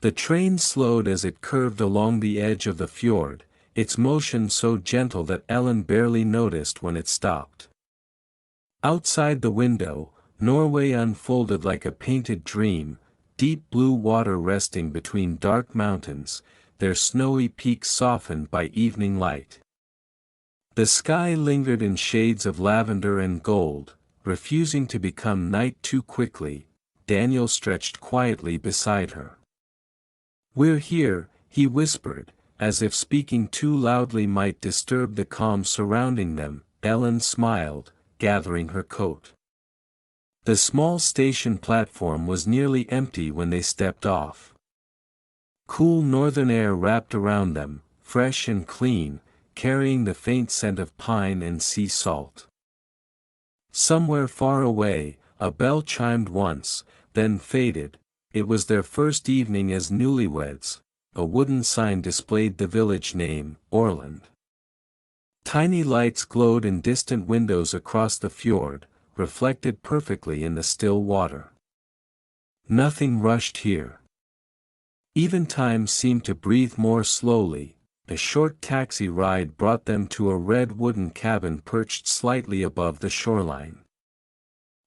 The train slowed as it curved along the edge of the fjord, its motion so gentle that Ellen barely noticed when it stopped. Outside the window, Norway unfolded like a painted dream, deep blue water resting between dark mountains, their snowy peaks softened by evening light. The sky lingered in shades of lavender and gold, refusing to become night too quickly. Daniel stretched quietly beside her. "We're here," he whispered, as if speaking too loudly might disturb the calm surrounding them. Ellen smiled, gathering her coat. The small station platform was nearly empty when they stepped off. Cool northern air wrapped around them, fresh and clean, carrying the faint scent of pine and sea salt. Somewhere far away, a bell chimed once, then faded. It was their first evening as newlyweds. A wooden sign displayed the village name, Orland. Tiny lights glowed in distant windows across the fjord, reflected perfectly in the still water. Nothing rushed here. Even time seemed to breathe more slowly. A short taxi ride brought them to a red wooden cabin perched slightly above the shoreline.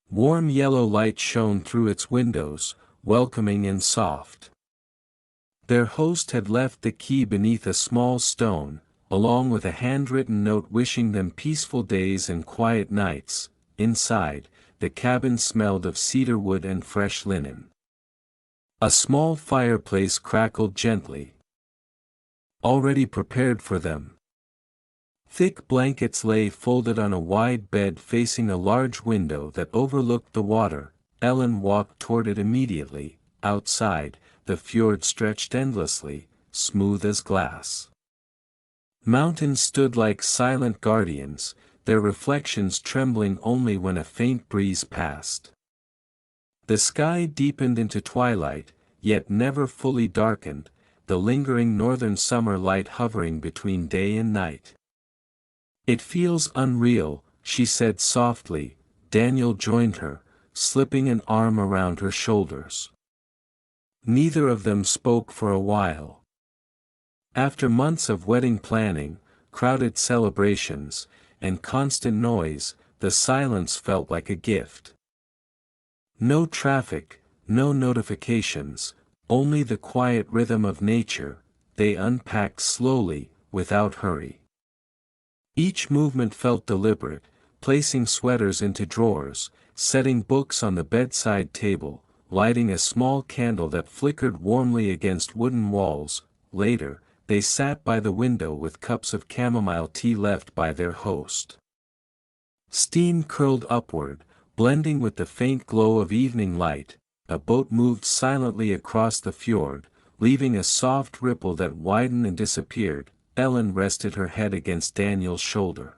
Warm yellow light shone through its windows, welcoming and soft. Their host had left the key beneath a small stone, along with a handwritten note wishing them peaceful days and quiet nights. Inside, the cabin smelled of cedar wood and fresh linen. A small fireplace crackled gently, already prepared for them. Thick blankets lay folded on a wide bed facing a large window that overlooked the water. Ellen walked toward it immediately. Outside, the fjord stretched endlessly, smooth as glass. Mountains stood like silent guardians, their reflections trembling only when a faint breeze passed. The sky deepened into twilight, yet never fully darkened, the lingering northern summer light hovering between day and night. "It feels unreal," she said softly. Daniel joined her, slipping an arm around her shoulders. Neither of them spoke for a while. After months of wedding planning, crowded celebrations, and constant noise, the silence felt like a gift. No traffic, no notifications, only the quiet rhythm of nature. They unpacked slowly, without hurry. Each movement felt deliberate, placing sweaters into drawers, setting books on the bedside table, lighting a small candle that flickered warmly against wooden walls. Later, they sat by the window with cups of chamomile tea left by their host. Steam curled upward, blending with the faint glow of evening light. A boat moved silently across the fjord, leaving a soft ripple that widened and disappeared. Ellen rested her head against Daniel's shoulder.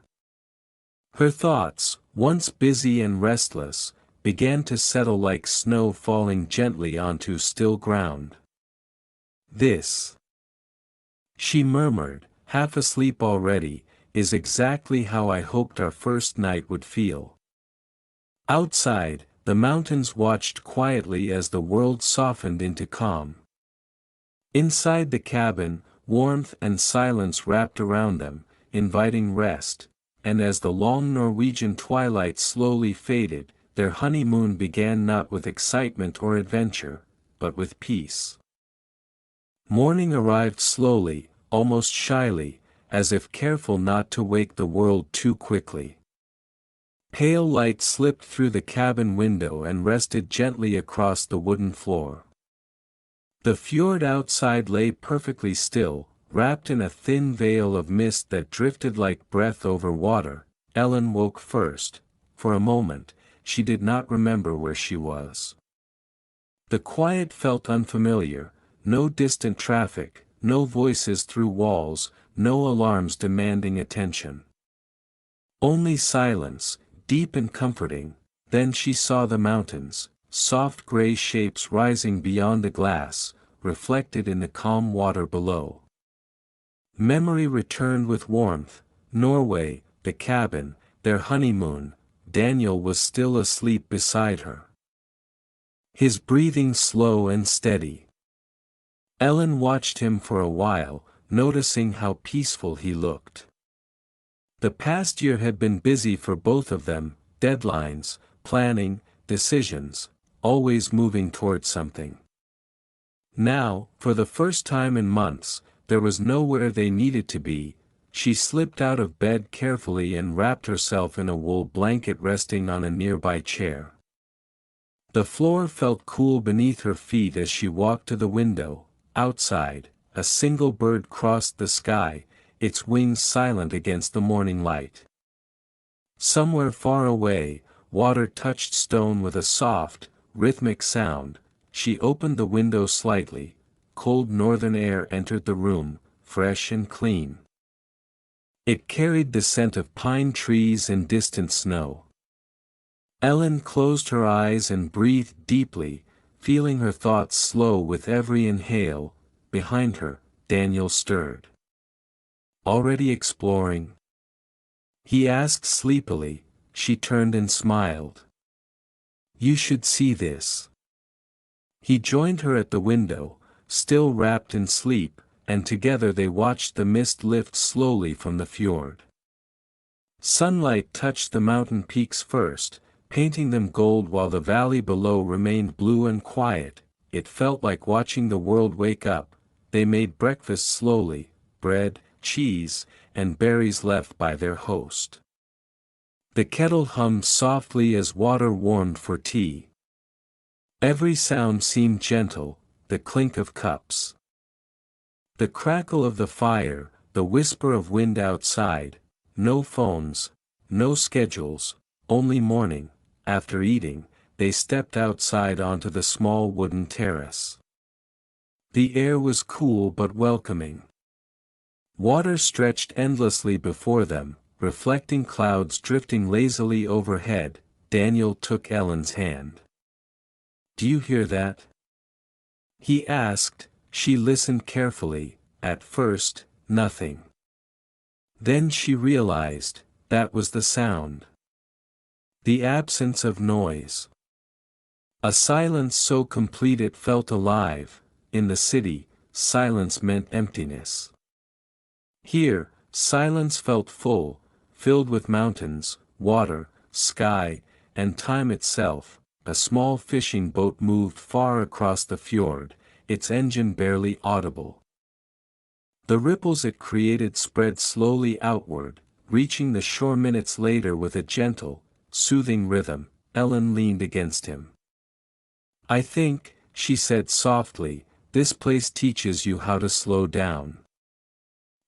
Her thoughts, once busy and restless, began to settle like snow falling gently onto still ground. "This," she murmured, half asleep already, "is exactly how I hoped our first night would feel." Outside, the mountains watched quietly as the world softened into calm. Inside the cabin, warmth and silence wrapped around them, inviting rest, and as the long Norwegian twilight slowly faded, their honeymoon began not with excitement or adventure, but with peace. Morning arrived slowly, almost shyly, as if careful not to wake the world too quickly. Pale light slipped through the cabin window and rested gently across the wooden floor. The fjord outside lay perfectly still, wrapped in a thin veil of mist that drifted like breath over water. Ellen woke first. For a moment, she did not remember where she was. The quiet felt unfamiliar, no distant traffic, no voices through walls, no alarms demanding attention. Only silence, deep and comforting. Then she saw the mountains, soft gray shapes rising beyond the glass, reflected in the calm water below. Memory returned with warmth. Norway, the cabin, their honeymoon. Daniel was still asleep beside her, his breathing slow and steady. Ellen watched him for a while, noticing how peaceful he looked. The past year had been busy for both of them, deadlines, planning, decisions, always moving toward something. Now, for the first time in months, there was nowhere they needed to be. She slipped out of bed carefully and wrapped herself in a wool blanket resting on a nearby chair. The floor felt cool beneath her feet as she walked to the window. Outside, a single bird crossed the sky, its wings silent against the morning light. Somewhere far away, water touched stone with a soft, rhythmic sound. She opened the window slightly. Cold northern air entered the room, fresh and clean. It carried the scent of pine trees and distant snow. Ellen closed her eyes and breathed deeply, feeling her thoughts slow with every inhale. Behind her, Daniel stirred. "Already exploring?" he asked sleepily. She turned and smiled. "You should see this." He joined her at the window, still wrapped in sleep, and together they watched the mist lift slowly from the fjord. Sunlight touched the mountain peaks first, painting them gold while the valley below remained blue and quiet. It felt like watching the world wake up. They made breakfast slowly, bread, cheese, and berries left by their host. The kettle hummed softly as water warmed for tea. Every sound seemed gentle, the clink of cups, the crackle of the fire, the whisper of wind outside. No phones, no schedules, only morning. After eating, they stepped outside onto the small wooden terrace. The air was cool but welcoming. Water stretched endlessly before them, reflecting clouds drifting lazily overhead. Daniel took Ellen's hand. "Do you hear that?" he asked. She listened carefully. At first, nothing. Then she realized, that was the sound. The absence of noise. A silence so complete it felt alive. In the city, silence meant emptiness. Here, silence felt full, filled with mountains, water, sky, and time itself. A small fishing boat moved far across the fjord, its engine barely audible. The ripples it created spread slowly outward, reaching the shore minutes later with a gentle, soothing rhythm. Ellen leaned against him. "I think," she said softly, "this place teaches you how to slow down."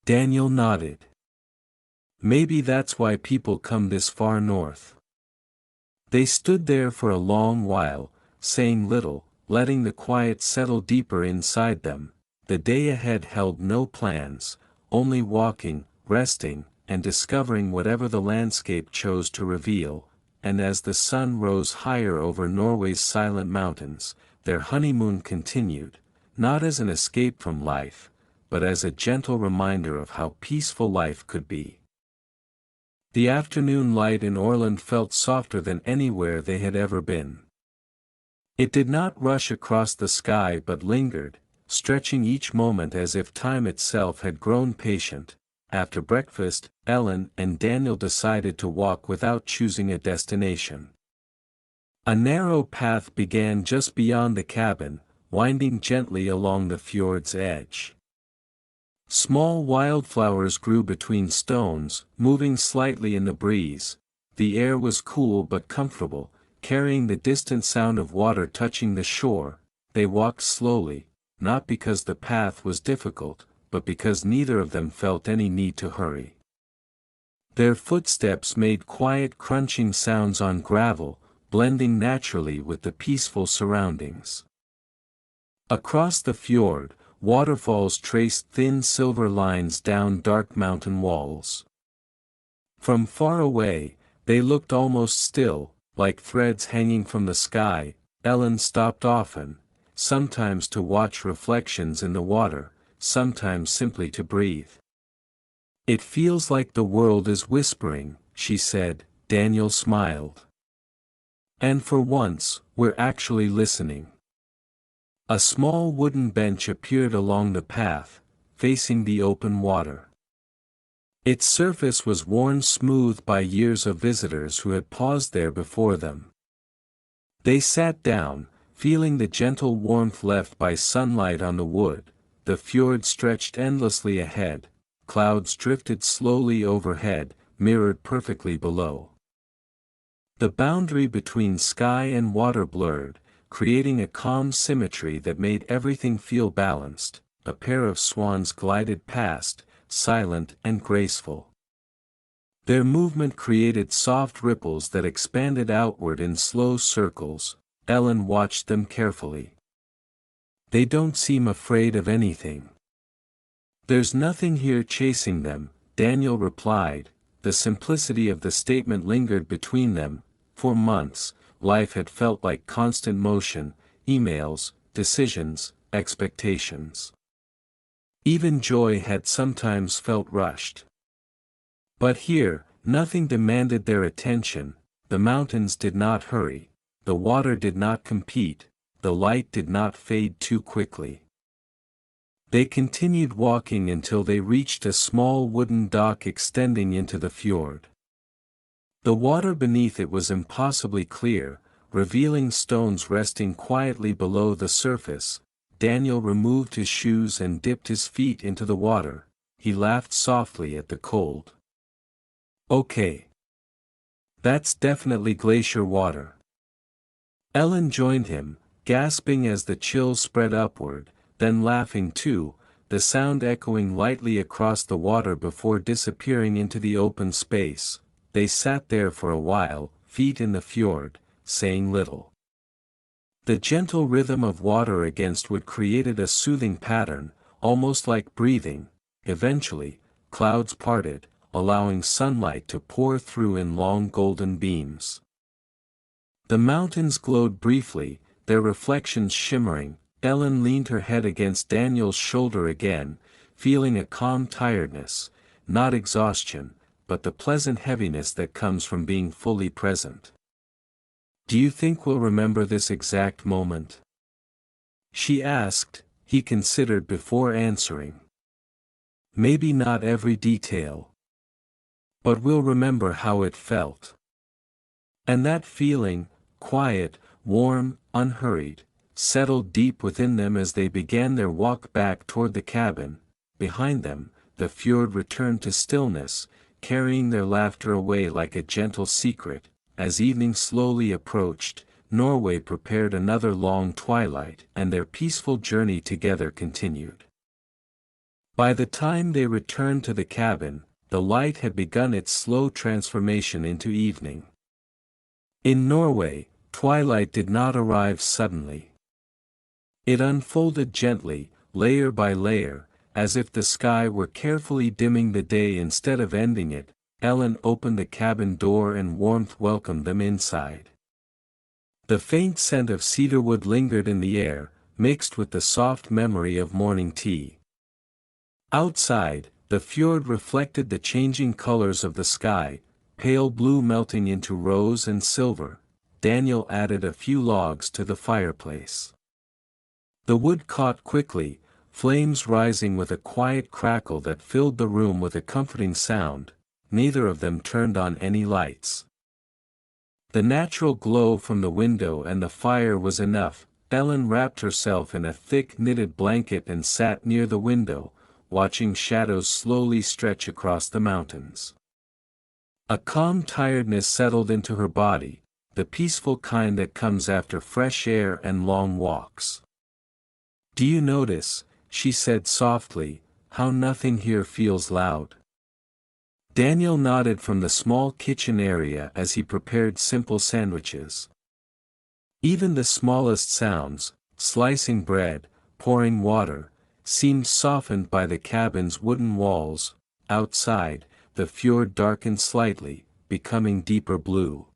Daniel nodded. "Maybe that's why people come this far north." They stood there for a long while, saying little, letting the quiet settle deeper inside them. The day ahead held no plans, only walking, resting, and discovering whatever the landscape chose to reveal. And as the sun rose higher over Norway's silent mountains, their honeymoon continued, not as an escape from life, but as a gentle reminder of how peaceful life could be. The afternoon light in Orland felt softer than anywhere they had ever been. It did not rush across the sky but lingered, stretching each moment as if time itself had grown patient. After breakfast, Ellen and Daniel decided to walk without choosing a destination. A narrow path began just beyond the cabin, winding gently along the fjord's edge. Small wildflowers grew between stones, moving slightly in the breeze. The air was cool but comfortable, carrying the distant sound of water touching the shore. They walked slowly, not because the path was difficult, but because neither of them felt any need to hurry. Their footsteps made quiet crunching sounds on gravel, blending naturally with the peaceful surroundings. Across the fjord, waterfalls traced thin silver lines down dark mountain walls. From far away, they looked almost still, like threads hanging from the sky. Ellen stopped often, sometimes to watch reflections in the water, sometimes simply to breathe. "It feels like the world is whispering," she said. Daniel smiled. "And for once, we're actually listening." A small wooden bench appeared along the path, facing the open water. Its surface was worn smooth by years of visitors who had paused there before them. They sat down, feeling the gentle warmth left by sunlight on the wood. The fjord stretched endlessly ahead, clouds drifted slowly overhead, mirrored perfectly below. The boundary between sky and water blurred, creating a calm symmetry that made everything feel balanced. A pair of swans glided past, silent and graceful. Their movement created soft ripples that expanded outward in slow circles. Ellen watched them carefully. "They don't seem afraid of anything." "There's nothing here chasing them," Daniel replied. The simplicity of the statement lingered between them. For months, life had felt like constant motion, emails, decisions, expectations. Even joy had sometimes felt rushed. But here, nothing demanded their attention. The mountains did not hurry, the water did not compete, the light did not fade too quickly. They continued walking until they reached a small wooden dock extending into the fjord. The water beneath it was impossibly clear, revealing stones resting quietly below the surface. Daniel removed his shoes and dipped his feet into the water. He laughed softly at the cold. "Okay. That's definitely glacier water." Ellen joined him, gasping as the chill spread upward, then laughing too, the sound echoing lightly across the water before disappearing into the open space. They sat there for a while, feet in the fjord, saying little. The gentle rhythm of water against wood created a soothing pattern, almost like breathing. Eventually, clouds parted, allowing sunlight to pour through in long golden beams. The mountains glowed briefly, their reflections shimmering. Ellen leaned her head against Daniel's shoulder again, feeling a calm tiredness, not exhaustion, but the pleasant heaviness that comes from being fully present. "Do you think we'll remember this exact moment?" she asked. He considered before answering. "Maybe not every detail. But we'll remember how it felt." And that feeling, quiet, warm, unhurried, settled deep within them as they began their walk back toward the cabin. Behind them, the fjord returned to stillness, carrying their laughter away like a gentle secret. As evening slowly approached, Norway prepared another long twilight, and their peaceful journey together continued. By the time they returned to the cabin, the light had begun its slow transformation into evening. In Norway, twilight did not arrive suddenly. It unfolded gently, layer by layer, as if the sky were carefully dimming the day instead of ending it. Ellen opened the cabin door and warmth welcomed them inside. The faint scent of cedarwood lingered in the air, mixed with the soft memory of morning tea. Outside, the fjord reflected the changing colors of the sky, pale blue melting into rose and silver. Daniel added a few logs to the fireplace. The wood caught quickly, flames rising with a quiet crackle that filled the room with a comforting sound. Neither of them turned on any lights. The natural glow from the window and the fire was enough. Ellen wrapped herself in a thick knitted blanket and sat near the window, watching shadows slowly stretch across the mountains. A calm tiredness settled into her body, the peaceful kind that comes after fresh air and long walks. "Do you notice," she said softly, "how nothing here feels loud?" Daniel nodded from the small kitchen area as he prepared simple sandwiches. Even the smallest sounds, slicing bread, pouring water, seemed softened by the cabin's wooden walls. Outside, the fjord darkened slightly, becoming deeper blue.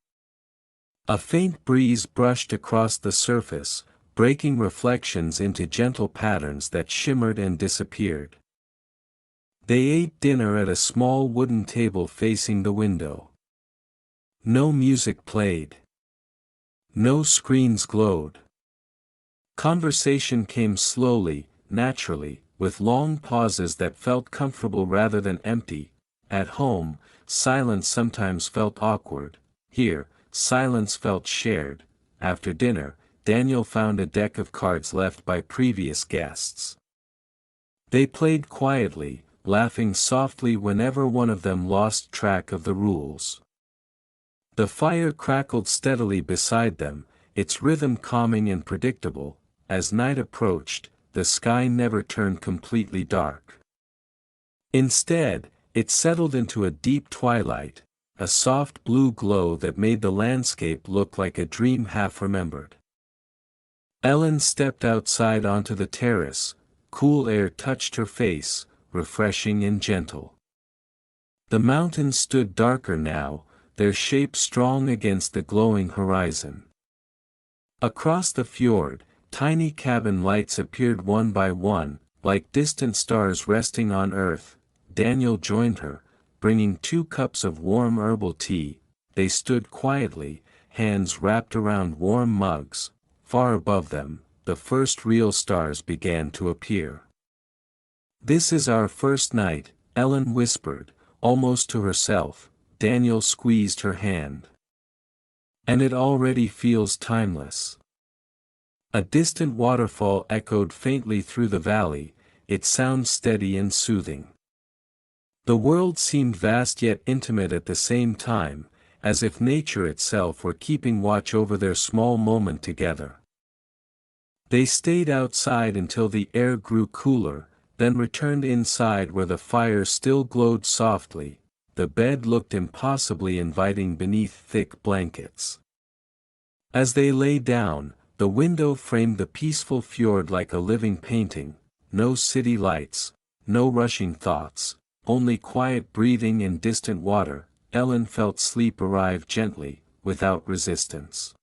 A faint breeze brushed across the surface, breaking reflections into gentle patterns that shimmered and disappeared. They ate dinner at a small wooden table facing the window. No music played. No screens glowed. Conversation came slowly, naturally, with long pauses that felt comfortable rather than empty. At home, silence sometimes felt awkward. Here, silence felt shared. After dinner, Daniel found a deck of cards left by previous guests. They played quietly, laughing softly whenever one of them lost track of the rules. The fire crackled steadily beside them, its rhythm calming and predictable. As night approached, the sky never turned completely dark. Instead, it settled into a deep twilight, a soft blue glow that made the landscape look like a dream half remembered. Ellen stepped outside onto the terrace. Cool air touched her face, refreshing and gentle. The mountains stood darker now, their shape strong against the glowing horizon. Across the fjord, tiny cabin lights appeared one by one, like distant stars resting on earth. Daniel joined her, bringing 2 cups of warm herbal tea. They stood quietly, hands wrapped around warm mugs. Far above them, the first real stars began to appear. "This is our first night," Ellen whispered, almost to herself. Daniel squeezed her hand. "And it already feels timeless." A distant waterfall echoed faintly through the valley, its sound steady and soothing. The world seemed vast yet intimate at the same time, as if nature itself were keeping watch over their small moment together. They stayed outside until the air grew cooler, then returned inside where the fire still glowed softly. The bed looked impossibly inviting beneath thick blankets. As they lay down, the window framed the peaceful fjord like a living painting. No city lights, no rushing thoughts, only quiet breathing and distant water. Ellen felt sleep arrive gently, without resistance.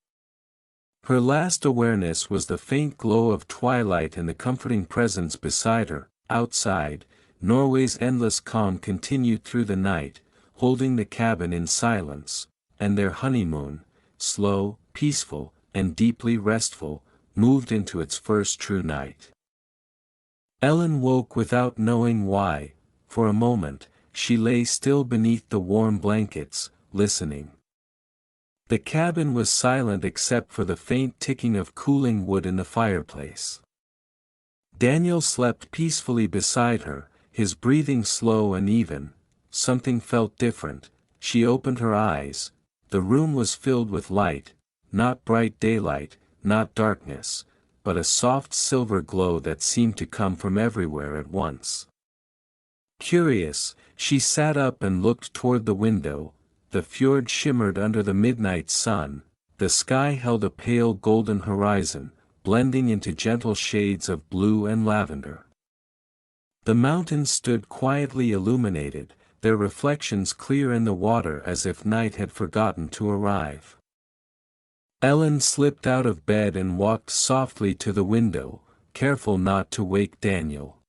Her last awareness was the faint glow of twilight and the comforting presence beside her. Outside, Norway's endless calm continued through the night, holding the cabin in silence, and their honeymoon, slow, peaceful, and deeply restful, moved into its first true night. Ellen woke without knowing why. For a moment, she lay still beneath the warm blankets, listening. The cabin was silent except for the faint ticking of cooling wood in the fireplace. Daniel slept peacefully beside her, his breathing slow and even. Something felt different. She opened her eyes. The room was filled with light, not bright daylight, not darkness, but a soft silver glow that seemed to come from everywhere at once. Curious, she sat up and looked toward the window. The fjord shimmered under the midnight sun, the sky held a pale golden horizon, blending into gentle shades of blue and lavender. The mountains stood quietly illuminated, their reflections clear in the water as if night had forgotten to arrive. Ellen slipped out of bed and walked softly to the window, careful not to wake Daniel.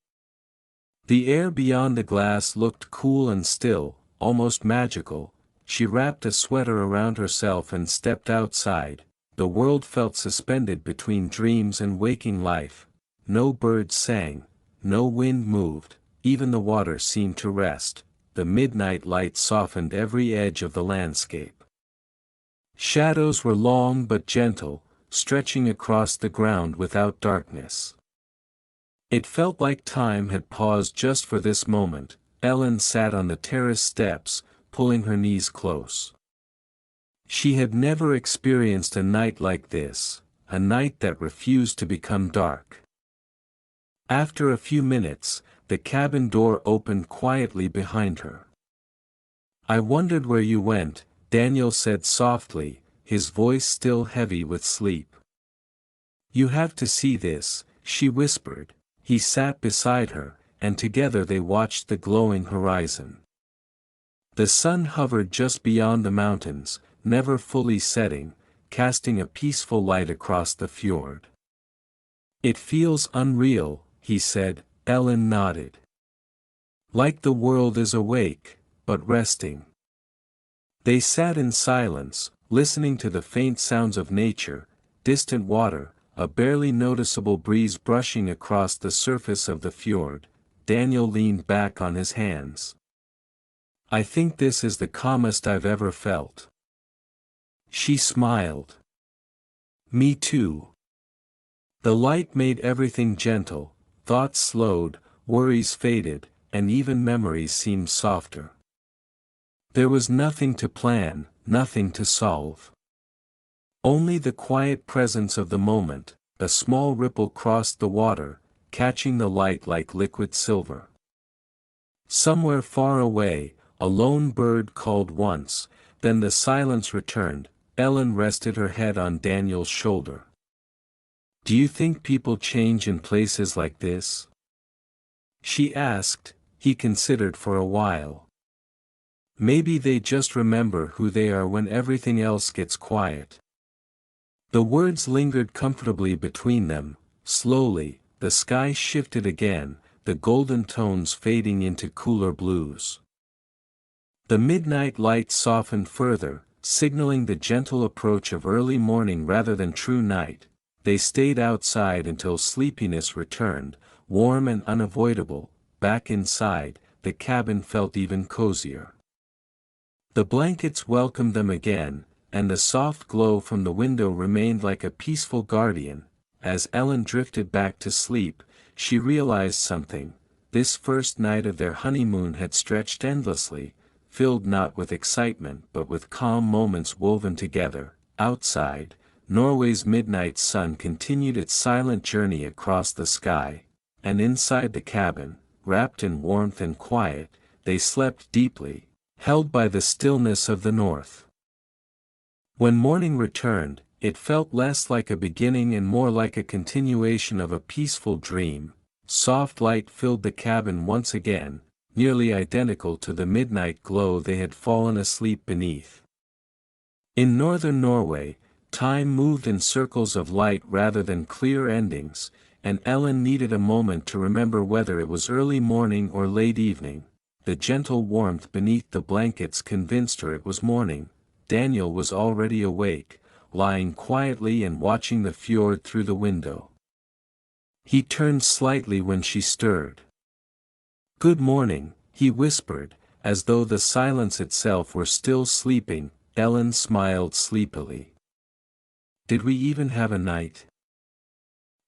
The air beyond the glass looked cool and still, almost magical. She wrapped a sweater around herself and stepped outside. The world felt suspended between dreams and waking life. No birds sang, no wind moved, even the water seemed to rest. The midnight light softened every edge of the landscape. Shadows were long but gentle, stretching across the ground without darkness. It felt like time had paused just for this moment. Ellen sat on the terrace steps, pulling her knees close. She had never experienced a night like this, a night that refused to become dark. After a few minutes, the cabin door opened quietly behind her. "I wondered where you went," Daniel said softly, his voice still heavy with sleep. "You have to see this," she whispered. He sat beside her, and together they watched the glowing horizon. The sun hovered just beyond the mountains, never fully setting, casting a peaceful light across the fjord. "It feels unreal," he said. Ellen nodded. "Like the world is awake, but resting." They sat in silence, listening to the faint sounds of nature, distant water, a barely noticeable breeze brushing across the surface of the fjord. Daniel leaned back on his hands. "I think this is the calmest I've ever felt." She smiled. "Me too." The light made everything gentle, thoughts slowed, worries faded, and even memories seemed softer. There was nothing to plan, nothing to solve. Only the quiet presence of the moment. A small ripple crossed the water, catching the light like liquid silver. Somewhere far away, a lone bird called once, then the silence returned. Ellen rested her head on Daniel's shoulder. "Do you think people change in places like this?" she asked. He considered for a while. "Maybe they just remember who they are when everything else gets quiet." The words lingered comfortably between them. Slowly, the sky shifted again, the golden tones fading into cooler blues. The midnight light softened further, signaling the gentle approach of early morning rather than true night. They stayed outside until sleepiness returned, warm and unavoidable. Back inside, the cabin felt even cozier. The blankets welcomed them again, and the soft glow from the window remained like a peaceful guardian. As Ellen drifted back to sleep, she realized something. This first night of their honeymoon had stretched endlessly, filled not with excitement but with calm moments woven together. Outside, Norway's midnight sun continued its silent journey across the sky, and inside the cabin, wrapped in warmth and quiet, they slept deeply, held by the stillness of the north. When morning returned, it felt less like a beginning and more like a continuation of a peaceful dream. Soft light filled the cabin once again, nearly identical to the midnight glow they had fallen asleep beneath. In northern Norway, time moved in circles of light rather than clear endings, and Ellen needed a moment to remember whether it was early morning or late evening. The gentle warmth beneath the blankets convinced her it was morning. Daniel was already awake, lying quietly and watching the fjord through the window. He turned slightly when she stirred. "Good morning," he whispered, as though the silence itself were still sleeping. Ellen smiled sleepily. "Did we even have a night?"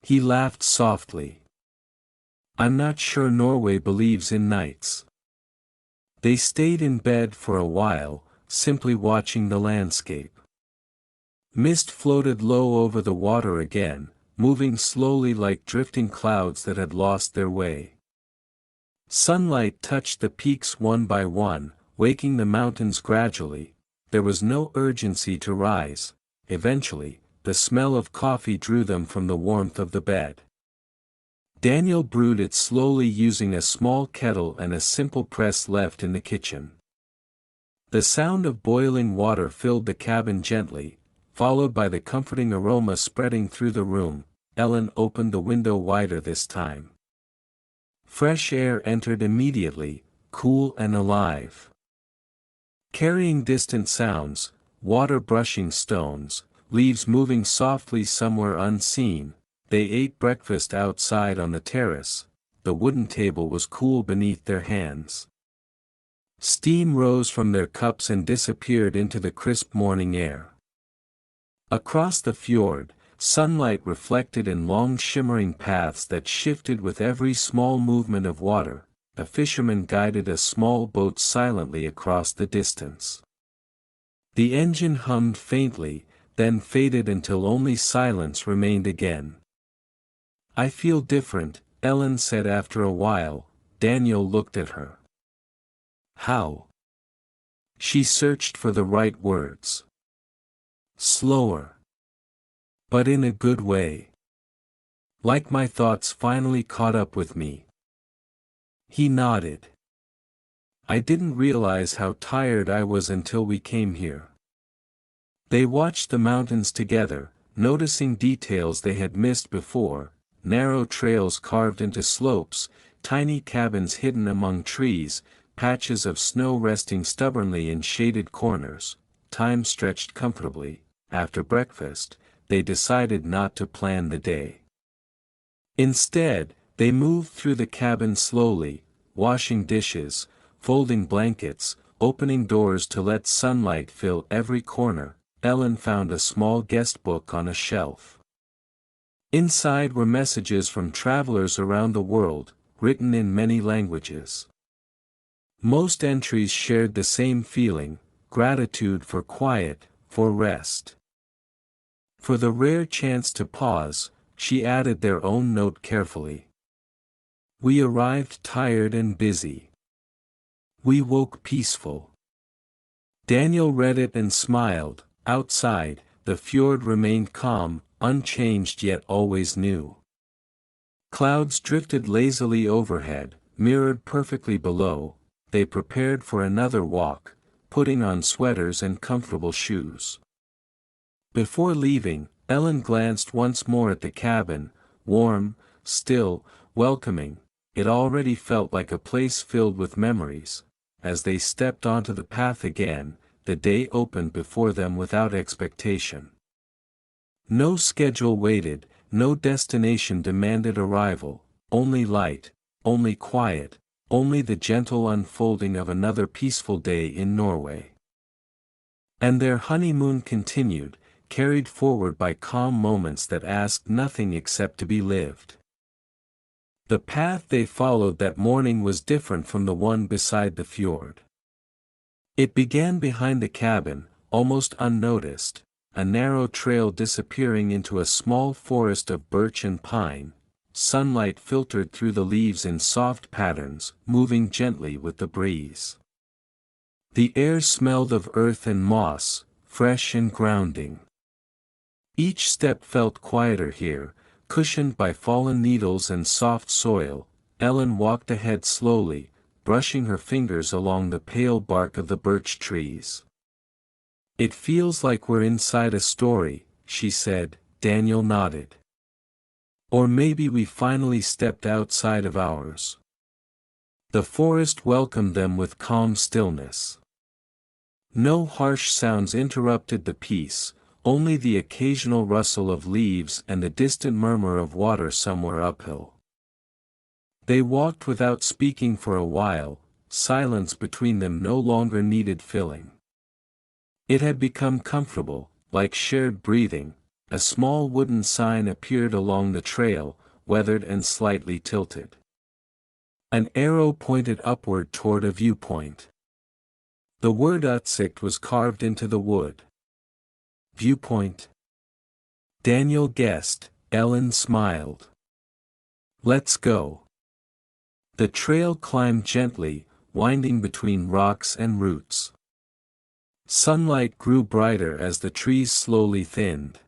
He laughed softly. "I'm not sure Norway believes in nights." They stayed in bed for a while, simply watching the landscape. Mist floated low over the water again, moving slowly like drifting clouds that had lost their way. Sunlight touched the peaks one by one, waking the mountains gradually. There was no urgency to rise. Eventually, the smell of coffee drew them from the warmth of the bed. Daniel brewed it slowly using a small kettle and a simple press left in the kitchen. The sound of boiling water filled the cabin gently, followed by the comforting aroma spreading through the room. Ellen opened the window wider this time. Fresh air entered immediately, cool and alive. Carrying distant sounds, water brushing stones, leaves moving softly somewhere unseen. They ate breakfast outside on the terrace. The wooden table was cool beneath their hands. Steam rose from their cups and disappeared into the crisp morning air. Across the fjord, sunlight reflected in long shimmering paths that shifted with every small movement of water. A fisherman guided a small boat silently across the distance. The engine hummed faintly, then faded until only silence remained again. "I feel different," Ellen said after a while. Daniel looked at her. "How?" She searched for the right words. "Slower. But in a good way. Like my thoughts finally caught up with me." He nodded. "I didn't realize how tired I was until we came here." They watched the mountains together, noticing details they had missed before: narrow trails carved into slopes, tiny cabins hidden among trees, patches of snow resting stubbornly in shaded corners. Time stretched comfortably. After breakfast, they decided not to plan the day. Instead, they moved through the cabin slowly, washing dishes, folding blankets, opening doors to let sunlight fill every corner. Ellen found a small guest book on a shelf. Inside were messages from travelers around the world, written in many languages. Most entries shared the same feeling: gratitude for quiet, for rest. For the rare chance to pause, she added their own note carefully. We arrived tired and busy. We woke peaceful. Daniel read it and smiled. Outside, the fjord remained calm, unchanged yet always new. Clouds drifted lazily overhead, mirrored perfectly below. They prepared for another walk, putting on sweaters and comfortable shoes. Before leaving, Ellen glanced once more at the cabin, warm, still, welcoming. It already felt like a place filled with memories. As they stepped onto the path again, the day opened before them without expectation. No schedule waited, no destination demanded arrival, only light, only quiet, only the gentle unfolding of another peaceful day in Norway. And their honeymoon continued, carried forward by calm moments that asked nothing except to be lived. The path they followed that morning was different from the one beside the fjord. It began behind the cabin, almost unnoticed, a narrow trail disappearing into a small forest of birch and pine. Sunlight filtered through the leaves in soft patterns, moving gently with the breeze. The air smelled of earth and moss, fresh and grounding. Each step felt quieter here, cushioned by fallen needles and soft soil. Ellen walked ahead slowly, brushing her fingers along the pale bark of the birch trees. It feels like we're inside a story, she said. Daniel nodded. Or maybe we finally stepped outside of ours. The forest welcomed them with calm stillness. No harsh sounds interrupted the peace, only the occasional rustle of leaves and the distant murmur of water somewhere uphill. They walked without speaking for a while. Silence between them no longer needed filling. It had become comfortable, like shared breathing. A small wooden sign appeared along the trail, weathered and slightly tilted. An arrow pointed upward toward a viewpoint. The word Utsikt was carved into the wood. Viewpoint? Daniel guessed. Ellen smiled. Let's go. The trail climbed gently, winding between rocks and roots. Sunlight grew brighter as the trees slowly thinned.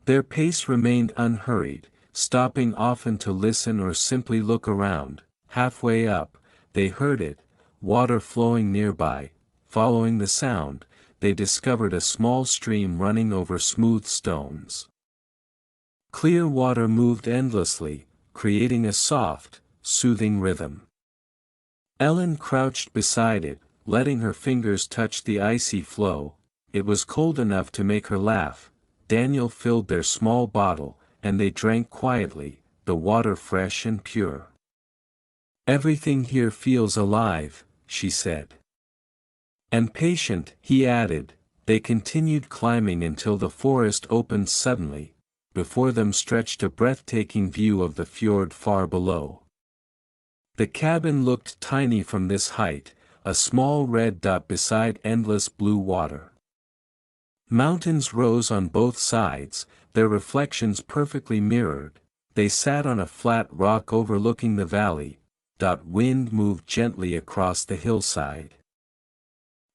Their pace remained unhurried, stopping often to listen or simply look around. Halfway up, they heard it, water flowing nearby. Following the sound, they discovered a small stream running over smooth stones. Clear water moved endlessly, creating a soft, soothing rhythm. Ellen crouched beside it, letting her fingers touch the icy flow. It was cold enough to make her laugh. Daniel filled their small bottle, and they drank quietly, the water fresh and pure. Everything here feels alive, she said. And patient, he added. They continued climbing until the forest opened suddenly. Before them stretched a breathtaking view of the fjord far below. The cabin looked tiny from this height, a small red dot beside endless blue water. Mountains rose on both sides, their reflections perfectly mirrored. They sat on a flat rock overlooking the valley. Wind moved gently across the hillside,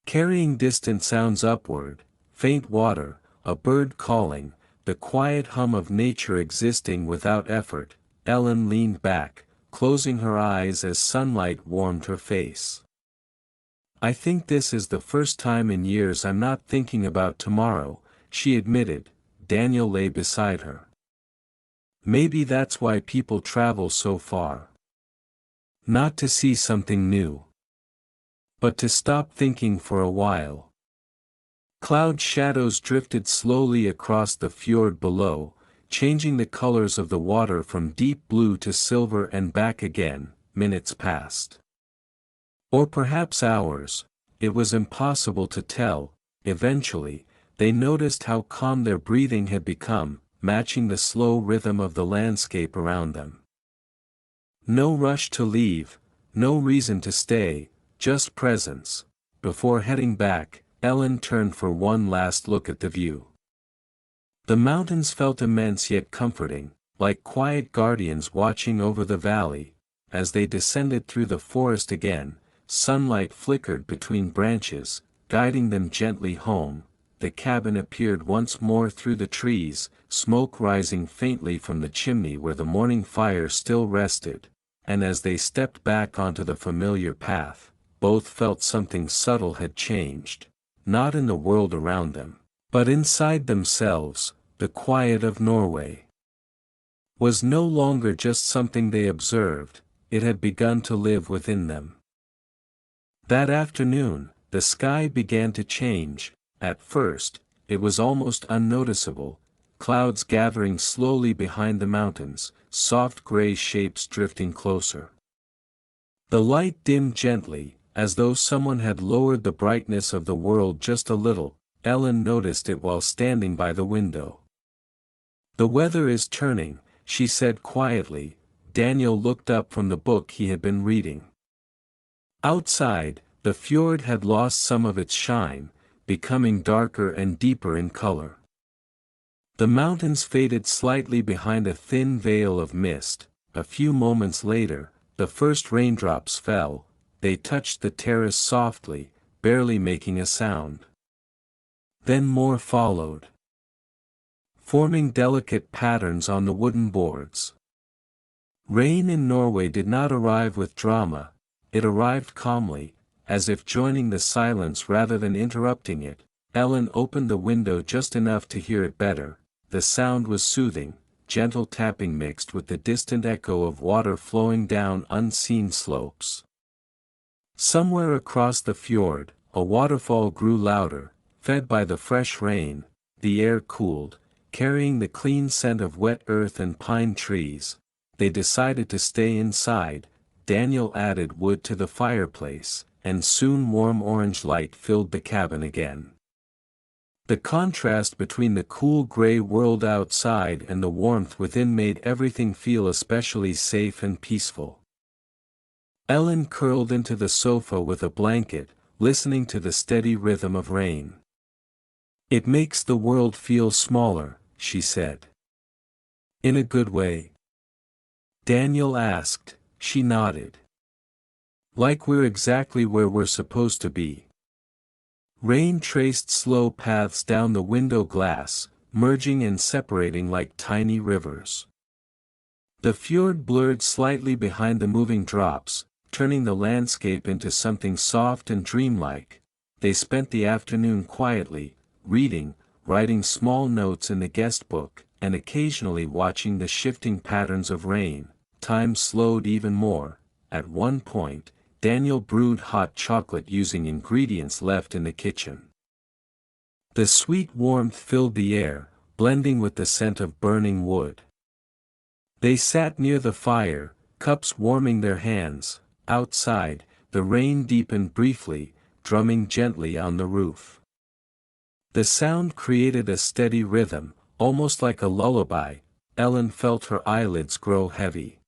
carrying distant sounds upward, faint water, a bird calling, the quiet hum of nature existing without effort. Ellen leaned back, closing her eyes as sunlight warmed her face. I think this is the first time in years I'm not thinking about tomorrow, she admitted. Daniel lay beside her. Maybe that's why people travel so far. Not to see something new, but to stop thinking for a while. Cloud shadows drifted slowly across the fjord below, changing the colors of the water from deep blue to silver and back again. Minutes passed. Or perhaps hours, it was impossible to tell. Eventually, they noticed how calm their breathing had become, matching the slow rhythm of the landscape around them. No rush to leave, no reason to stay, just presence. Before heading back, Ellen turned for one last look at the view. The mountains felt immense yet comforting, like quiet guardians watching over the valley. As they descended through the forest again, sunlight flickered between branches, guiding them gently home. The cabin appeared once more through the trees, smoke rising faintly from the chimney where the morning fire still rested, and as they stepped back onto the familiar path, both felt something subtle had changed, not in the world around them, but inside themselves. The quiet of Norway was no longer just something they observed, it had begun to live within them. That afternoon, the sky began to change. At first, it was almost unnoticeable, clouds gathering slowly behind the mountains, soft gray shapes drifting closer. The light dimmed gently, as though someone had lowered the brightness of the world just a little. Ellen noticed it while standing by the window. "The weather is turning," she said quietly. Daniel looked up from the book he had been reading. Outside, the fjord had lost some of its shine, becoming darker and deeper in color. The mountains faded slightly behind a thin veil of mist. A few moments later, the first raindrops fell. They touched the terrace softly, barely making a sound. Then more followed, forming delicate patterns on the wooden boards. Rain in Norway did not arrive with drama, it arrived calmly, as if joining the silence rather than interrupting it. Ellen opened the window just enough to hear it better. The sound was soothing, gentle tapping mixed with the distant echo of water flowing down unseen slopes. Somewhere across the fjord, a waterfall grew louder, fed by the fresh rain. The air cooled, carrying the clean scent of wet earth and pine trees. They decided to stay inside. Daniel added wood to the fireplace, and soon warm orange light filled the cabin again. The contrast between the cool gray world outside and the warmth within made everything feel especially safe and peaceful. Ellen curled into the sofa with a blanket, listening to the steady rhythm of rain. "It makes the world feel smaller," she said. "In a good way?" Daniel asked. She nodded. "Like we're exactly where we're supposed to be." Rain traced slow paths down the window glass, merging and separating like tiny rivers. The fjord blurred slightly behind the moving drops, turning the landscape into something soft and dreamlike. They spent the afternoon quietly, reading, writing small notes in the guest book, and occasionally watching the shifting patterns of rain. Time slowed even more. At one point, Daniel brewed hot chocolate using ingredients left in the kitchen. The sweet warmth filled the air, blending with the scent of burning wood. They sat near the fire, cups warming their hands. Outside, the rain deepened briefly, drumming gently on the roof. The sound created a steady rhythm, almost like a lullaby. Ellen felt her eyelids grow heavy.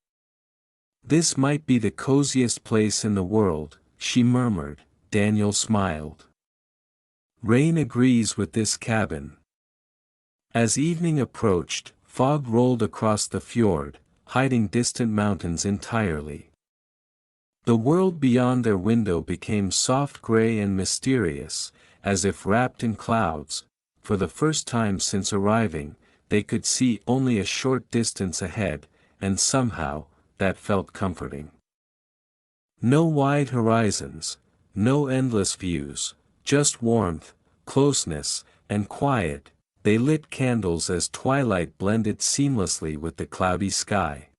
"This might be the coziest place in the world," she murmured. Daniel smiled. "Rain agrees with this cabin." As evening approached, fog rolled across the fjord, hiding distant mountains entirely. The world beyond their window became soft gray and mysterious, as if wrapped in clouds. For the first time since arriving, they could see only a short distance ahead, and somehow, that felt comforting. No wide horizons, no endless views, just warmth, closeness, and quiet. They lit candles as twilight blended seamlessly with the cloudy sky.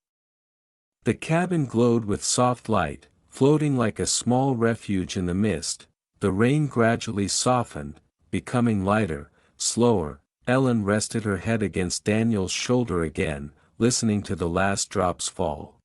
The cabin glowed with soft light, floating like a small refuge in the mist. The rain gradually softened, becoming lighter, slower. Ellen rested her head against Daniel's shoulder again, listening to the last drops fall.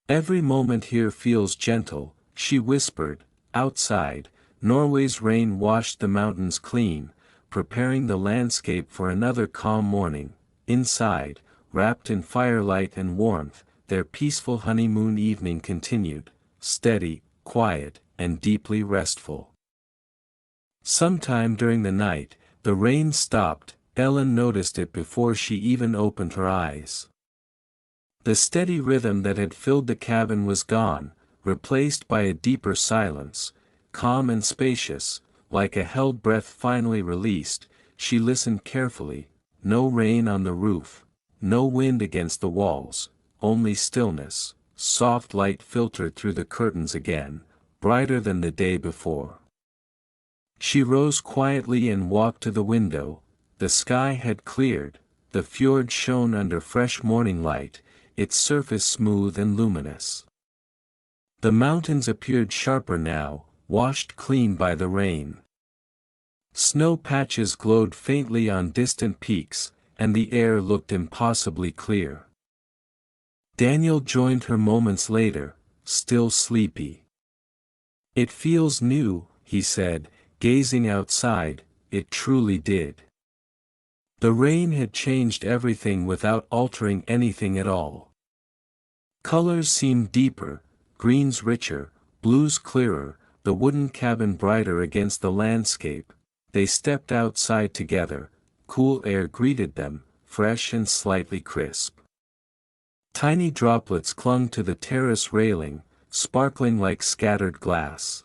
"Every moment here feels gentle," she whispered. Outside, Norway's rain washed the mountains clean, preparing the landscape for another calm morning. Inside, wrapped in firelight and warmth, their peaceful honeymoon evening continued, steady, quiet, and deeply restful. Sometime during the night, the rain stopped. Ellen noticed it before she even opened her eyes. The steady rhythm that had filled the cabin was gone, replaced by a deeper silence, calm and spacious, like a held breath finally released. She listened carefully. No rain on the roof, no wind against the walls, only stillness. Soft light filtered through the curtains again, brighter than the day before. She rose quietly and walked to the window. The sky had cleared, the fjord shone under fresh morning light, its surface smooth and luminous. The mountains appeared sharper now, washed clean by the rain. Snow patches glowed faintly on distant peaks, and the air looked impossibly clear. Daniel joined her moments later, still sleepy. "It feels new," he said, gazing outside. It truly did. The rain had changed everything without altering anything at all. Colors seemed deeper, greens richer, blues clearer, the wooden cabin brighter against the landscape. They stepped outside together. Cool air greeted them, fresh and slightly crisp. Tiny droplets clung to the terrace railing, sparkling like scattered glass.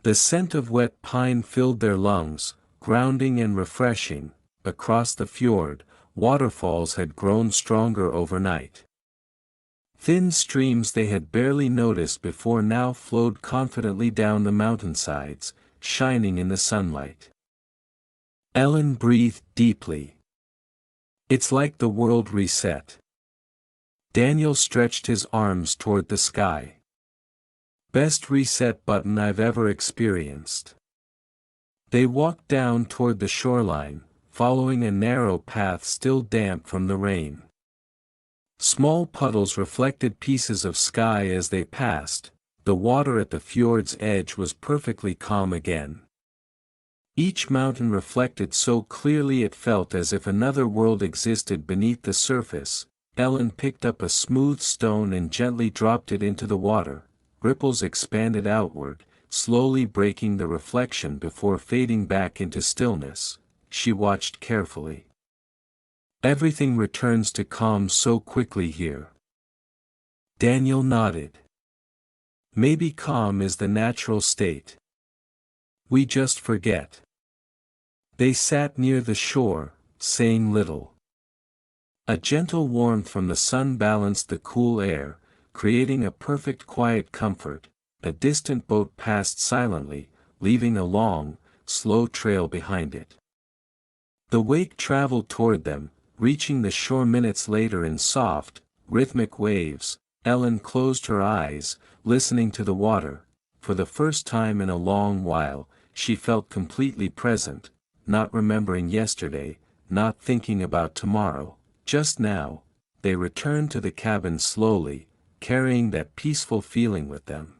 The scent of wet pine filled their lungs, grounding and refreshing. Across the fjord, waterfalls had grown stronger overnight. Thin streams they had barely noticed before now flowed confidently down the mountainsides, shining in the sunlight. Ellen breathed deeply. "It's like the world reset." Daniel stretched his arms toward the sky. "Best reset button I've ever experienced." They walked down toward the shoreline, following a narrow path still damp from the rain. Small puddles reflected pieces of sky as they passed. The water at the fjord's edge was perfectly calm again. Each mountain reflected so clearly it felt as if another world existed beneath the surface. Ellen picked up a smooth stone and gently dropped it into the water. Ripples expanded outward, slowly breaking the reflection before fading back into stillness. She watched carefully. "Everything returns to calm so quickly here." Daniel nodded. "Maybe calm is the natural state. We just forget." They sat near the shore, saying little. A gentle warmth from the sun balanced the cool air, creating a perfect quiet comfort. A distant boat passed silently, leaving a long, slow trail behind it. The wake traveled toward them, reaching the shore minutes later in soft, rhythmic waves. Ellen closed her eyes, listening to the water. For the first time in a long while, she felt completely present, not remembering yesterday, not thinking about tomorrow. Just now, they returned to the cabin slowly, carrying that peaceful feeling with them.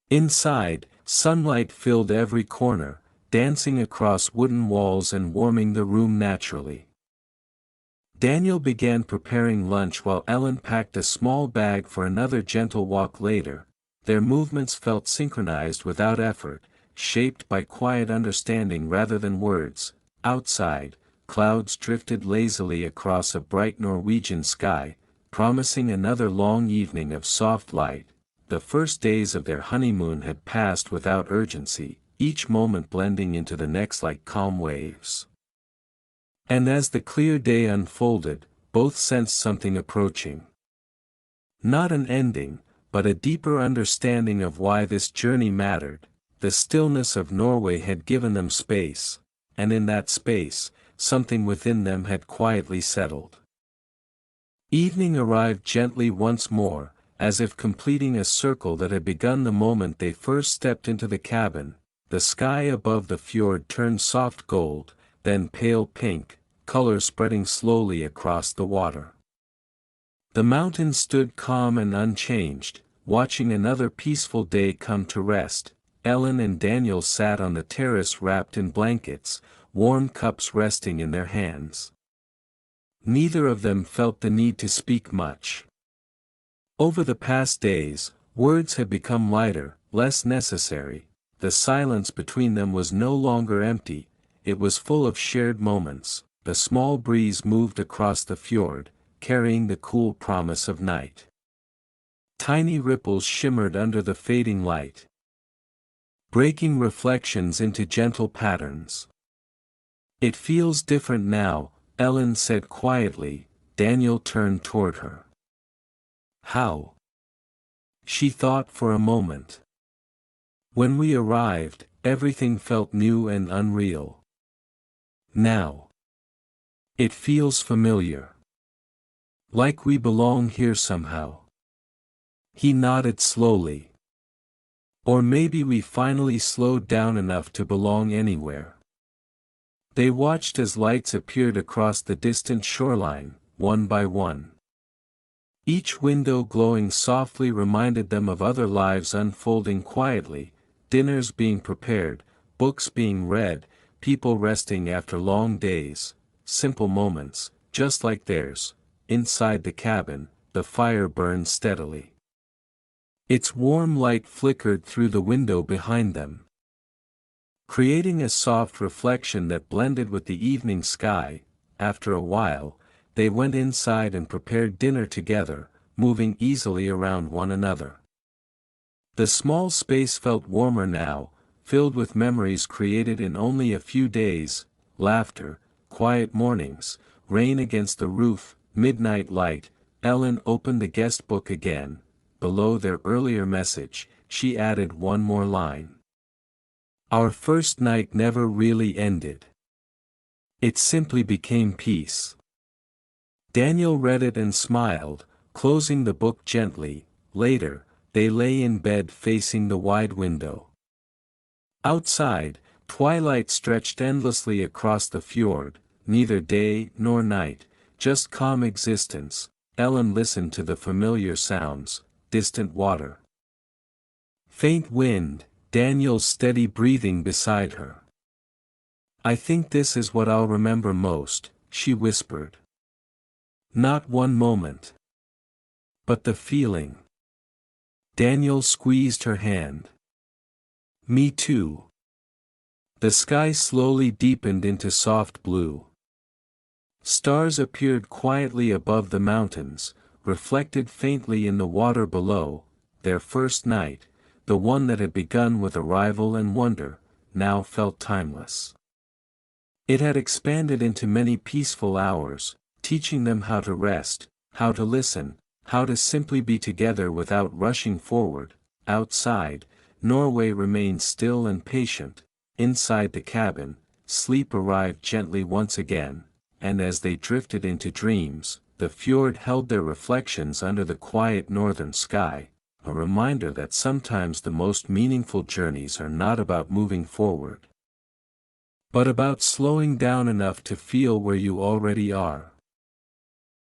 Inside, sunlight filled every corner, dancing across wooden walls and warming the room naturally. Daniel began preparing lunch while Ellen packed a small bag for another gentle walk later. Their movements felt synchronized without effort, shaped by quiet understanding rather than words. Outside, clouds drifted lazily across a bright Norwegian sky, promising another long evening of soft light. The first days of their honeymoon had passed without urgency, each moment blending into the next like calm waves. And as the clear day unfolded, both sensed something approaching. Not an ending, but a deeper understanding of why this journey mattered. The stillness of Norway had given them space, and in that space, something within them had quietly settled. Evening arrived gently once more, as if completing a circle that had begun the moment they first stepped into the cabin. the sky above the fjord turned soft gold, then pale pink, color spreading slowly across the water. The mountains stood calm and unchanged, watching another peaceful day come to rest. Ellen and Daniel sat on the terrace wrapped in blankets, warm cups resting in their hands. Neither of them felt the need to speak much. Over the past days, words had become lighter, less necessary. The silence between them was no longer empty, it was full of shared moments. The small breeze moved across the fjord, carrying the cool promise of night. Tiny ripples shimmered under the fading light, breaking reflections into gentle patterns. "It feels different now," Ellen said quietly. Daniel turned toward her. "How?" She thought for a moment. "When we arrived, everything felt new and unreal. Now, it feels familiar. Like we belong here somehow." He nodded slowly. "Or maybe we finally slowed down enough to belong anywhere." They watched as lights appeared across the distant shoreline, one by one. Each window glowing softly reminded them of other lives unfolding quietly, dinners being prepared, books being read, people resting after long days, simple moments, just like theirs. Inside the cabin, the fire burned steadily. Its warm light flickered through the window behind them, creating a soft reflection that blended with the evening sky. After a while, they went inside and prepared dinner together, moving easily around one another. The small space felt warmer now, filled with memories created in only a few days: laughter, quiet mornings, rain against the roof, midnight light. Ellen opened the guest book again. Below their earlier message, she added one more line. "Our first night never really ended. It simply became peace." Daniel read it and smiled, closing the book gently. Later, they lay in bed facing the wide window. Outside, twilight stretched endlessly across the fjord, neither day nor night, just calm existence. Ellen listened to the familiar sounds: distant water, faint wind, Daniel's steady breathing beside her. "I think this is what I'll remember most," she whispered. "Not one moment, but the feeling." Daniel squeezed her hand. "Me too." The sky slowly deepened into soft blue. Stars appeared quietly above the mountains, reflected faintly in the water below. Their first night, the one that had begun with arrival and wonder, now felt timeless. It had expanded into many peaceful hours, teaching them how to rest, how to listen, how to simply be together without rushing forward. Outside, Norway remained still and patient. Inside the cabin, sleep arrived gently once again, and as they drifted into dreams, the fjord held their reflections under the quiet northern sky, a reminder that sometimes the most meaningful journeys are not about moving forward, but about slowing down enough to feel where you already are.